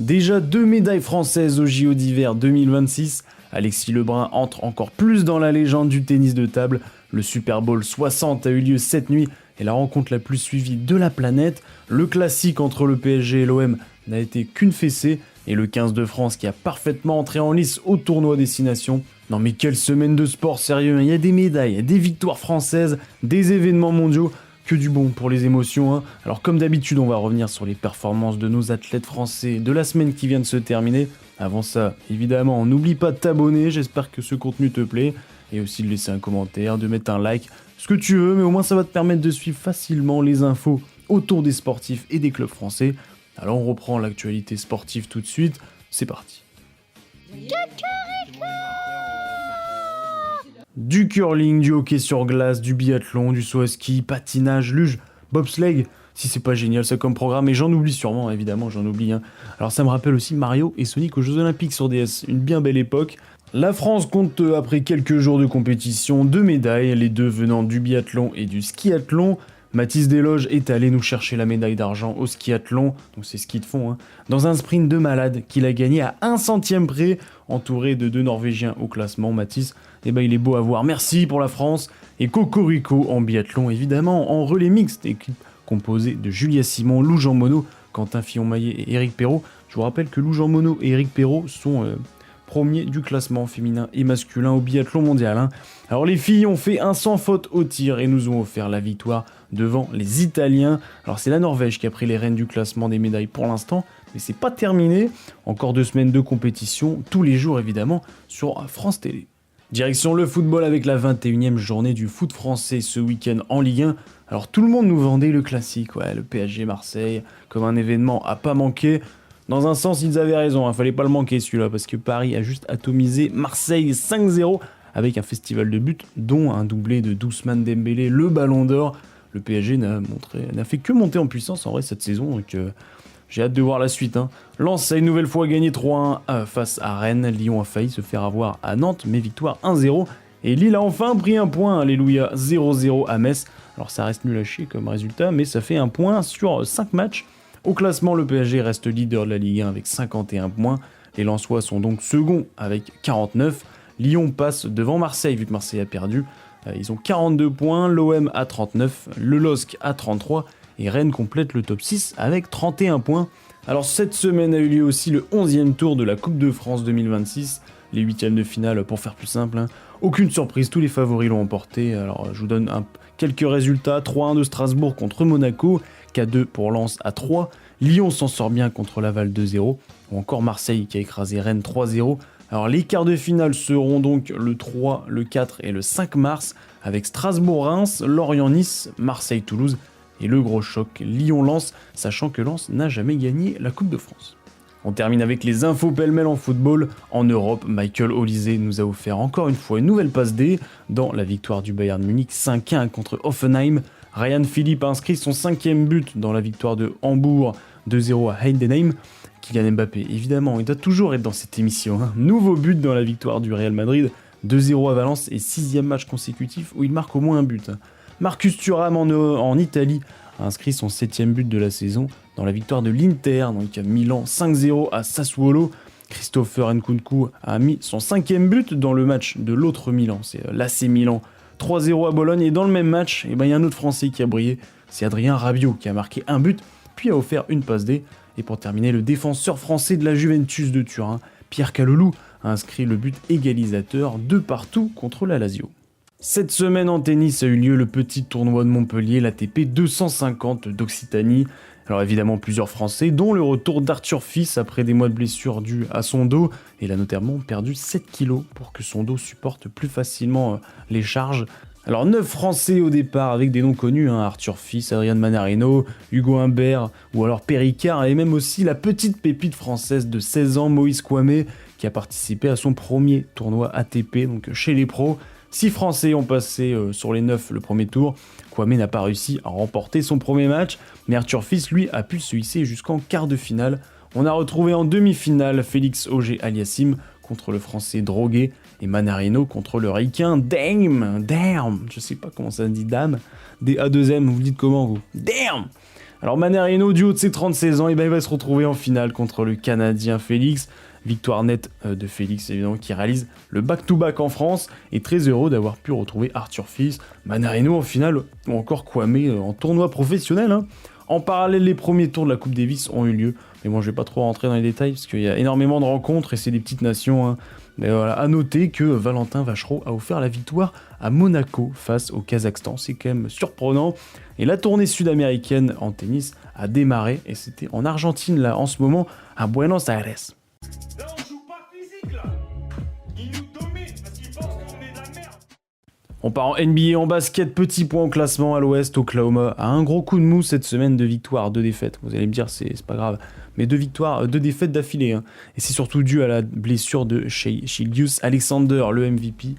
Déjà 2 médailles françaises au JO d'hiver 2026. Alexis Lebrun entre encore plus dans la légende du tennis de table. Le Super Bowl 60 a eu lieu cette nuit et la rencontre la plus suivie de la planète. Le classique entre le PSG et l'OM n'a été qu'une fessée. Et le 15 de France qui a parfaitement entré en lice au tournoi Destination. Non mais quelle semaine de sport sérieux, il y a des médailles, des victoires françaises, des événements mondiaux. Que du bon pour les émotions, hein. Alors comme d'habitude, on va revenir sur les performances de nos athlètes français de la semaine qui vient de se terminer. Avant ça, évidemment, n'oublie pas de t'abonner, j'espère que ce contenu te plaît. Et aussi de laisser un commentaire, de mettre un like, ce que tu veux, mais au moins ça va te permettre de suivre facilement les infos autour des sportifs et des clubs français. Alors on reprend l'actualité sportive tout de suite, c'est parti. Du curling, du hockey sur glace, du biathlon, du saut à ski, patinage, luge, bobsleigh, si c'est pas génial ça comme programme, et j'en oublie sûrement, évidemment j'en oublie. Alors ça me rappelle aussi Mario et Sonic aux Jeux Olympiques sur DS, une bien belle époque. La France compte après quelques jours de compétition 2 médailles, les deux venant du biathlon et du skiathlon. Mathis Desloges est allé nous chercher la médaille d'argent au skiathlon, donc c'est ski de fond, dans un sprint de malade qu'il a gagné à 1 centième près, entouré de 2 Norvégiens au classement. Mathis, il est beau à voir, merci pour la France. Et Cocorico en biathlon, évidemment, en relais mixte, équipe composée de Julia Simon, Lou Jean Monod, Quentin Fillon-Maillet et Éric Perrault. Je vous rappelle que Lou Jean Monod et Éric Perrault sont premiers du classement féminin et masculin au biathlon mondial. Alors les filles ont fait un sans faute au tir et nous ont offert la victoire devant les Italiens. Alors c'est la Norvège qui a pris les rênes du classement des médailles pour l'instant, mais c'est pas terminé. Encore 2 semaines de compétition, tous les jours évidemment, sur France Télé. Direction le football avec la 21e journée du foot français ce week-end en Ligue 1. Alors tout le monde nous vendait le classique, le PSG Marseille, comme un événement à pas manquer. Dans un sens, ils avaient raison, fallait pas le manquer celui-là, parce que Paris a juste atomisé Marseille 5-0 avec un festival de buts, dont un doublé de Ousmane Dembélé, le Ballon d'Or. Le PSG n'a fait que monter en puissance en vrai cette saison, donc j'ai hâte de voir la suite. Lens a une nouvelle fois gagné 3-1 face à Rennes. Lyon a failli se faire avoir à Nantes, mais victoire 1-0. Et Lille a enfin pris un point, alléluia, 0-0 à Metz. Alors ça reste nul à chier comme résultat, mais ça fait un point sur 5 matchs. Au classement, le PSG reste leader de la Ligue 1 avec 51 points. Les Lensois sont donc seconds avec 49. Lyon passe devant Marseille, vu que Marseille a perdu. Ils ont 42 points, l'OM a 39, le LOSC a 33 et Rennes complète le top 6 avec 31 points. Alors cette semaine a eu lieu aussi le 11e tour de la Coupe de France 2026, les 8e de finale pour faire plus simple. Aucune surprise, tous les favoris l'ont emporté. Alors je vous donne quelques résultats. 3-1 de Strasbourg contre Monaco, K2 pour Lens à 3, Lyon s'en sort bien contre Laval 2-0, ou encore Marseille qui a écrasé Rennes 3-0. Alors les quarts de finale seront donc le 3, le 4 et le 5 mars avec Strasbourg-Reims, Lorient-Nice, Marseille-Toulouse et le gros choc Lyon-Lens, sachant que Lens n'a jamais gagné la Coupe de France. On termine avec les infos pêle-mêle en football. En Europe, Michael Olise nous a offert encore une fois une nouvelle passe D dans la victoire du Bayern Munich 5-1 contre Hoffenheim. Ryan Philippe a inscrit son 5e but dans la victoire de Hambourg 2-0 à Heidenheim. Kylian Mbappé, évidemment, il doit toujours être dans cette émission. Nouveau but dans la victoire du Real Madrid, 2-0 à Valence et 6e match consécutif où il marque au moins un but. Marcus Thuram en Italie a inscrit son 7e but de la saison dans la victoire de l'Inter, donc à Milan 5-0 à Sassuolo. Christopher Nkunku a mis son 5e but dans le match de l'autre Milan, c'est l'AC Milan, 3-0 à Bologne. Et dans le même match, il y a un autre Français qui a brillé, c'est Adrien Rabiot qui a marqué un but, puis a offert une passe D. Et pour terminer, le défenseur français de la Juventus de Turin, Pierre Kaloulou, a inscrit le but égalisateur de partout contre la Lazio. Cette semaine en tennis a eu lieu le petit tournoi de Montpellier, l'ATP 250 d'Occitanie. Alors évidemment plusieurs Français, dont le retour d'Arthur Fils après des mois de blessure dues à son dos. Et il a notamment perdu 7 kilos pour que son dos supporte plus facilement les charges. Alors 9 Français au départ avec des noms connus, Arthur Fils, Adrian Manarino, Hugo Humbert ou alors Péricard, et même aussi la petite pépite française de 16 ans, Moïse Kouamé, qui a participé à son premier tournoi ATP, donc chez les pros. 6 Français ont passé sur les 9 le premier tour. Kouamé n'a pas réussi à remporter son premier match, mais Arthur Fils, lui, a pu se hisser jusqu'en quart de finale. On a retrouvé en demi-finale Félix Auger-Aliassime contre le Français Droguet et Manarino contre le Ricain Dame, je sais pas comment ça se dit, Dame, D-A-2-M, vous dites comment vous? Damn. Alors Mannarino, du haut de ses 36 ans, il va se retrouver en finale contre le Canadien Félix. Victoire nette de Félix, évidemment, qui réalise le back-to-back en France. Et très heureux d'avoir pu retrouver Arthur Fils, Mannarino en finale, ou encore Kwame en tournoi professionnel. En parallèle, les premiers tours de la Coupe Davis ont eu lieu. Mais bon, je vais pas trop rentrer dans les détails, parce qu'il y a énormément de rencontres, et c'est des petites nations. Mais voilà, à noter que Valentin Vachereau a offert la victoire à Monaco face au Kazakhstan. C'est quand même surprenant. Et la tournée sud-américaine en tennis a démarré, et c'était en Argentine, là, en ce moment, à Buenos Aires. Là, on joue pas physique, là. Ils nous dominent parce qu'ils pensent qu'on est de la merde. On part en NBA en basket, petit point au classement à l'ouest. Oklahoma a un gros coup de mou cette semaine, 2 victoires, 2 défaites. Vous allez me dire, c'est pas grave. Mais 2 victoires, 2 défaites d'affilée. Et c'est surtout dû à la blessure de Shilgius Alexander, le MVP.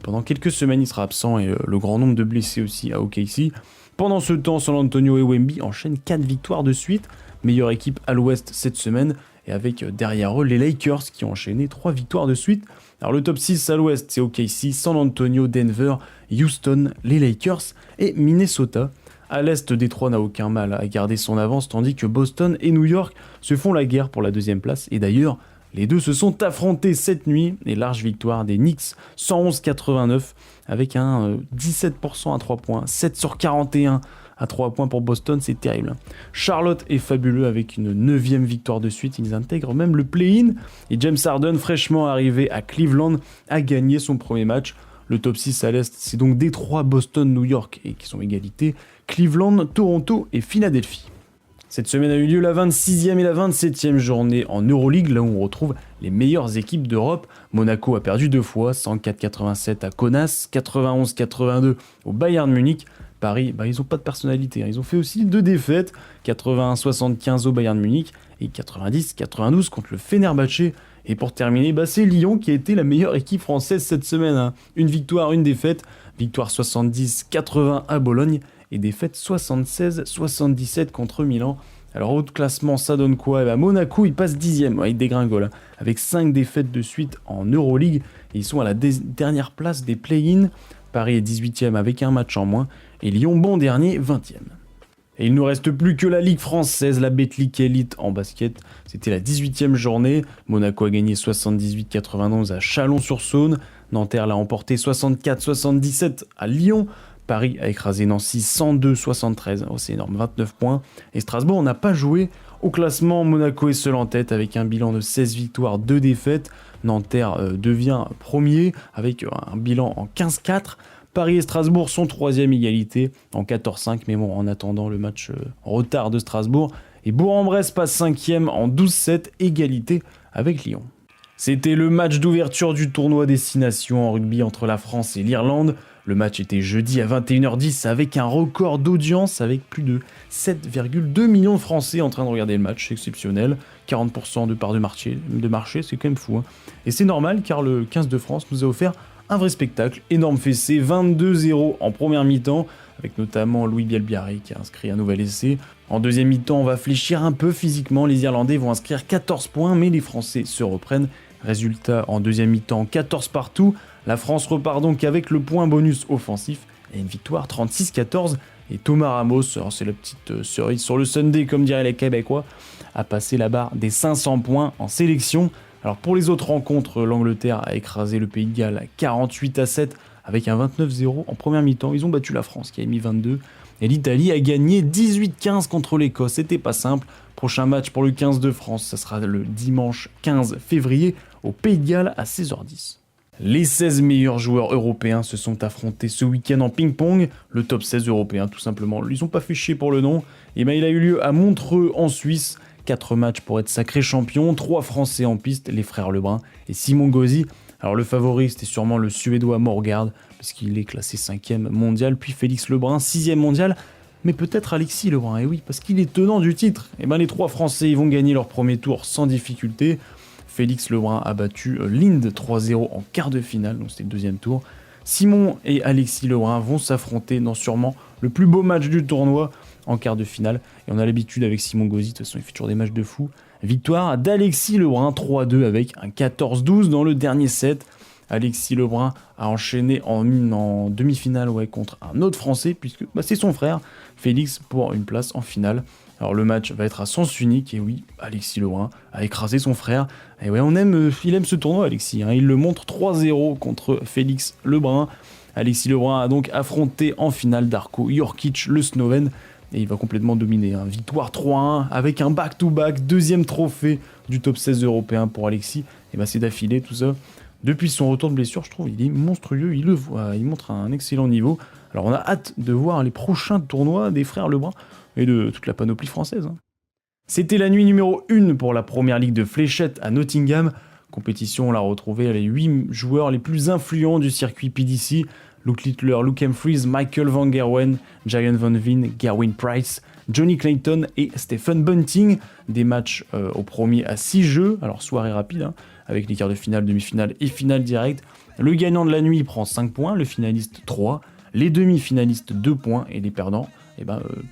Pendant quelques semaines, il sera absent et le grand nombre de blessés aussi à OKC. Pendant ce temps, San Antonio et Wemby enchaînent 4 victoires de suite. Meilleure équipe à l'ouest cette semaine. Et avec derrière eux les Lakers qui ont enchaîné 3 victoires de suite. Alors le top 6 à l'ouest, c'est OKC, San Antonio, Denver, Houston, les Lakers et Minnesota. À l'est, Détroit n'a aucun mal à garder son avance, tandis que Boston et New York se font la guerre pour la deuxième place. Et d'ailleurs, les deux se sont affrontés cette nuit, et large victoire des Knicks, 111-89, avec un 17% à 3 points, 7 sur 41 à 3 points pour Boston, c'est terrible. Charlotte est fabuleux avec une 9e victoire de suite, ils intègrent même le play-in, et James Harden, fraîchement arrivé à Cleveland, a gagné son premier match. Le top 6 à l'Est, c'est donc Détroit, Boston, New York, et qui sont égalité, Cleveland, Toronto et Philadelphie. Cette semaine a eu lieu la 26e et la 27e journée en Euroleague, là où on retrouve les meilleures équipes d'Europe. Monaco a perdu 2 fois, 104-87 à Kaunas, 91-82 au Bayern Munich. Paris, ils n'ont pas de personnalité. Ils ont fait aussi 2 défaites, 81-75 au Bayern Munich et 90-92 contre le Fenerbahçe. Et pour terminer, c'est Lyon qui a été la meilleure équipe française cette semaine. Une victoire, une défaite. Victoire 70-80 à Bologne et défaite 76-77 contre Milan. Alors au classement, ça donne quoi ? Monaco, il passe 10e, il dégringole, avec 5 défaites de suite en Euroleague. Et ils sont à la dernière place des play-in. Paris est 18e avec un match en moins. Et Lyon, bon dernier, 20e. Et il ne nous reste plus que la Ligue française, la Betclic Elite en basket. C'était la 18e journée. Monaco a gagné 78-91 à Chalon-sur-Saône. Nanterre l'a emporté 64-77 à Lyon. Paris a écrasé Nancy 102-73. C'est énorme, 29 points. Et Strasbourg n'a pas joué. Au classement, Monaco est seul en tête avec un bilan de 16 victoires, 2 défaites. Nanterre devient premier avec un bilan en 15-4. Paris et Strasbourg sont 3e égalité en 14-5, mais bon, en attendant le match en retard de Strasbourg. Et Bourg-en-Bresse passe 5e en 12-7, égalité avec Lyon. C'était le match d'ouverture du tournoi Destination en rugby entre la France et l'Irlande. Le match était jeudi à 21h10 avec un record d'audience avec plus de 7,2 millions de Français en train de regarder le match, c'est exceptionnel. 40% de part de marché, c'est quand même fou. Et c'est normal car le 15 de France nous a offert un vrai spectacle, énorme fessé, 22-0 en première mi-temps, avec notamment Louis Bielbiarré qui a inscrit un nouvel essai. En deuxième mi-temps, on va fléchir un peu physiquement, les Irlandais vont inscrire 14 points, mais les Français se reprennent. Résultat, en deuxième mi-temps, 14 partout. La France repart donc avec le point bonus offensif et une victoire 36-14. Et Thomas Ramos, alors c'est la petite cerise sur le Sunday, comme diraient les Québécois, a passé la barre des 500 points en sélection. Alors pour les autres rencontres, l'Angleterre a écrasé le Pays de Galles 48-7 avec un 29-0 en première mi-temps. Ils ont battu la France qui a mis 22. Et l'Italie a gagné 18-15 contre l'Écosse. C'était pas simple. Prochain match pour le 15 de France, ça sera le dimanche 15 février au Pays de Galles à 16h10. Les 16 meilleurs joueurs européens se sont affrontés ce week-end en ping-pong. Le top 16 européen, tout simplement. Ils ont pas fait chier pour le nom. Et il a eu lieu à Montreux, en Suisse. 4 matchs pour être sacré champion. 3 Français en piste, les frères Lebrun et Simon Gauzy. Alors le favori, c'était sûrement le Suédois Morgard, puisqu'il est classé 5e mondial. Puis Félix Lebrun, 6e mondial. Mais peut-être Alexis Lebrun, et oui, parce qu'il est tenant du titre. Et les 3 Français, ils vont gagner leur premier tour sans difficulté. Félix Lebrun a battu Linde 3-0 en quart de finale, donc c'était le deuxième tour. Simon et Alexis Lebrun vont s'affronter dans sûrement le plus beau match du tournoi en quart de finale. Et on a l'habitude avec Simon Gauzy, de toute façon il fait toujours des matchs de fou. Victoire d'Alexis Lebrun 3-2 avec un 14-12 dans le dernier set. Alexis Lebrun a enchaîné en demi-finale contre un autre Français, puisque c'est son frère, Félix, pour une place en finale. Alors le match va être à sens unique, et oui, Alexis Lebrun a écrasé son frère. Et ouais, il aime ce tournoi, Alexis, hein. Il le montre 3-0 contre Félix Lebrun. Alexis Lebrun a donc affronté en finale Darko Jurkic, le Slovène, et il va complètement dominer, hein. Victoire 3-1 avec un back-to-back, deuxième trophée du top 16 européen pour Alexis. Et bah c'est d'affilée tout ça. Depuis son retour de blessure, je trouve il est monstrueux, il le voit, il montre un excellent niveau. Alors on a hâte de voir les prochains tournois des frères Lebrun et de toute la panoplie française, hein. C'était la nuit numéro 1 pour la première ligue de fléchettes à Nottingham. Compétition, on l'a retrouvé les 8 joueurs les plus influents du circuit PDC. Luke Littler, Luke Humphries, Michael Van Gerwen, Giant Van Veen, Gerwin Price, Johnny Clayton et Stephen Bunting. Des matchs au premier à 6 jeux, alors soirée rapide, hein, avec les quarts de finale, demi-finale et finale directe. Le gagnant de la nuit prend 5 points, le finaliste 3, les demi-finalistes 2 points et les perdants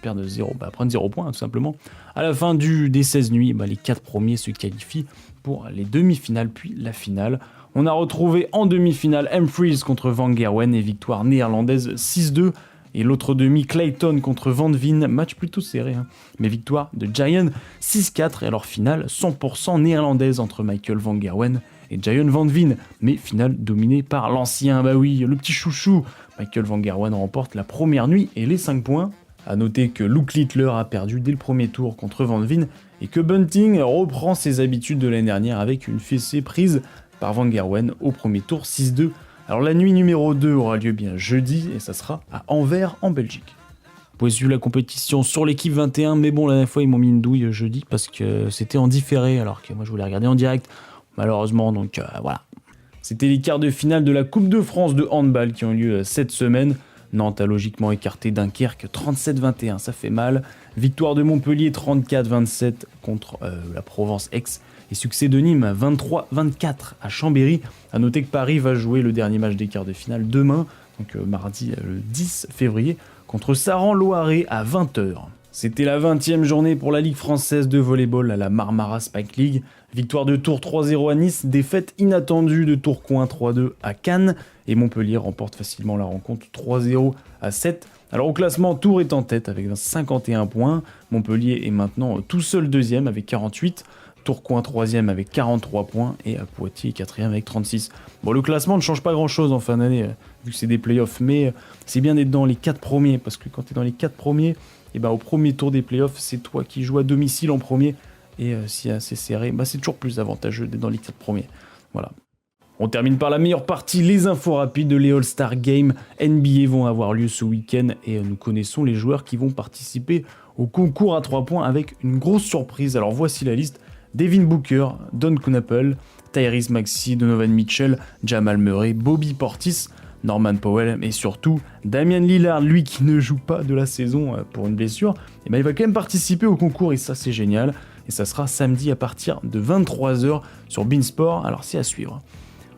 perdent 0, prennent 0 points, hein, tout simplement. À la fin des 16 nuits, les 4 premiers se qualifient pour les demi-finales puis la finale. On a retrouvé en demi-finale Humphries contre Van Gerwen et victoire néerlandaise 6-2. Et l'autre demi, Clayton contre Van Veen, match plutôt serré, hein, mais victoire de Giant 6-4. Et alors finale 100% néerlandaise entre Michael Van Gerwen et Giant Van Veen, mais finale dominée par l'ancien, le petit chouchou. Michael Van Gerwen remporte la première nuit et les 5 points. A noter que Luke Littler a perdu dès le premier tour contre Van Veen et que Bunting reprend ses habitudes de l'année dernière avec une fessée prise par Van Gerwen au premier tour 6-2. Alors la nuit numéro 2 aura lieu bien jeudi et ça sera à Anvers en Belgique. Vous pouvez suivre la compétition sur l'équipe 21, mais bon, la dernière fois ils m'ont mis une douille jeudi parce que c'était en différé alors que moi je voulais regarder en direct, malheureusement, donc voilà. C'était les quarts de finale de la Coupe de France de handball qui ont eu lieu cette semaine. Nantes a logiquement écarté Dunkerque 37-21, ça fait mal. Victoire de Montpellier 34-27 contre la Provence-Aix. Et succès de Nîmes 23-24 à Chambéry. A noter que Paris va jouer le dernier match des quarts de finale demain, donc mardi le 10 février, contre Saran-Loiret à 20h. C'était la 20e journée pour la Ligue française de volleyball à la Marmara Spike League. Victoire de Tours 3-0 à Nice, défaite inattendue de Tourcoing 3-2 à Cannes, et Montpellier remporte facilement la rencontre 3-0 à 7. Alors au classement, Tours est en tête avec 51 points, Montpellier est maintenant tout seul deuxième avec 48, Tourcoing 3e avec 43 points, et Poitiers 4e avec 36. Bon, le classement ne change pas grand chose en fin d'année, vu que c'est des playoffs, mais c'est bien d'être dans les 4 premiers, parce que quand tu es dans les 4 premiers, au premier tour des playoffs, c'est toi qui joues à domicile en premier, et si c'est serré, c'est toujours plus avantageux d'être dans les 4 premiers. Voilà. On termine par la meilleure partie, les infos rapides de les All-Star Games NBA vont avoir lieu ce week-end, et nous connaissons les joueurs qui vont participer au concours à 3 points avec une grosse surprise. Alors voici la liste: Devin Booker, Don Knappel, Tyrese Maxey, Donovan Mitchell, Jamal Murray, Bobby Portis, Norman Powell, et surtout Damian Lillard, lui qui ne joue pas de la saison pour une blessure, il va quand même participer au concours, et ça c'est génial. Et ça sera samedi à partir de 23h sur Beansport, alors c'est à suivre.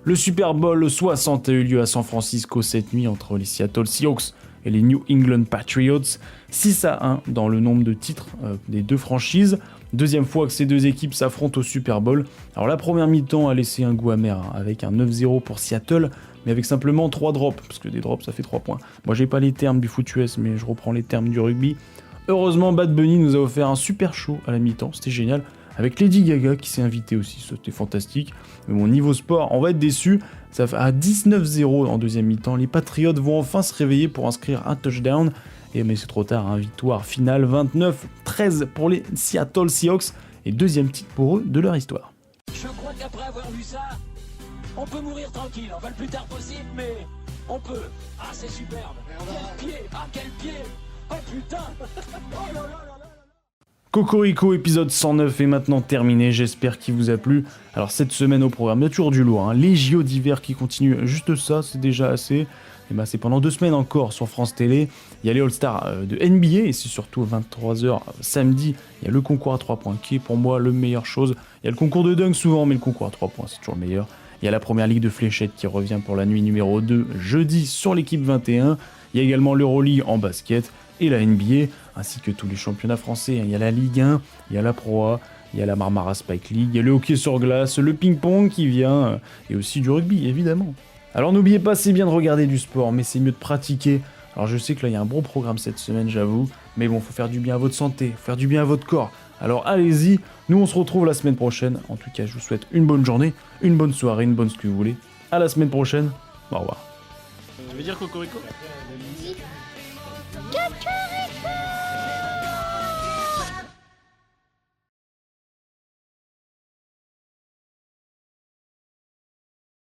Le Super Bowl 60 a eu lieu à San Francisco cette nuit entre les Seattle Seahawks et les New England Patriots. 6-1 dans le nombre de titres des deux franchises. Deuxième fois que ces deux équipes s'affrontent au Super Bowl. Alors la première mi-temps a laissé un goût amer, avec un 9-0 pour Seattle, mais avec simplement 3 drops, parce que des drops ça fait 3 points. Moi j'ai pas les termes du foot US, mais je reprends les termes du rugby. Heureusement, Bad Bunny nous a offert un super show à la mi-temps, c'était génial, avec Lady Gaga qui s'est invitée aussi, c'était fantastique. Mais bon, niveau sport, on va être déçus, ça fait à 19-0 en deuxième mi-temps, les Patriots vont enfin se réveiller pour inscrire un touchdown, mais c'est trop tard, victoire finale 29-13 pour les Seattle Seahawks, et deuxième titre pour eux de leur histoire. Je crois qu'après avoir vu ça, on peut mourir tranquille, enfin le plus tard possible, mais on peut. Ah, c'est superbe. Quel pied, quel pied. Oh putain. Oh là là là là. Cocorico épisode 109 est maintenant terminé, j'espère qu'il vous a plu. Alors cette semaine au programme, il y a toujours du lourd, les JO d'hiver qui continuent, juste ça c'est déjà assez. C'est pendant 2 semaines encore sur France Télé. Il y a les All-Stars de NBA, et c'est surtout à 23h samedi, il y a le concours à 3 points qui est pour moi le meilleure chose. Il y a le concours de dunk souvent, mais le concours à 3 points c'est toujours le meilleur. Il y a la première ligue de fléchettes qui revient pour la nuit numéro 2 jeudi sur l'équipe 21. Il y a également l'Euroleague en basket et la NBA, ainsi que tous les championnats français. Il y a la Ligue 1, il y a la Pro A, il y a la Marmara Spike League, il y a le hockey sur glace, le ping-pong qui vient, et aussi du rugby évidemment. Alors n'oubliez pas, c'est bien de regarder du sport, mais c'est mieux de pratiquer. Alors je sais que là il y a un bon programme cette semaine, j'avoue, Mais bon, faut faire du bien à votre santé, faut faire du bien à votre corps. Alors allez-y, nous on se retrouve la semaine prochaine. En tout cas, je vous souhaite une bonne journée, une bonne soirée, une bonne ce que vous voulez. À la semaine prochaine, au revoir. Tu veux dire cocorico? Caca.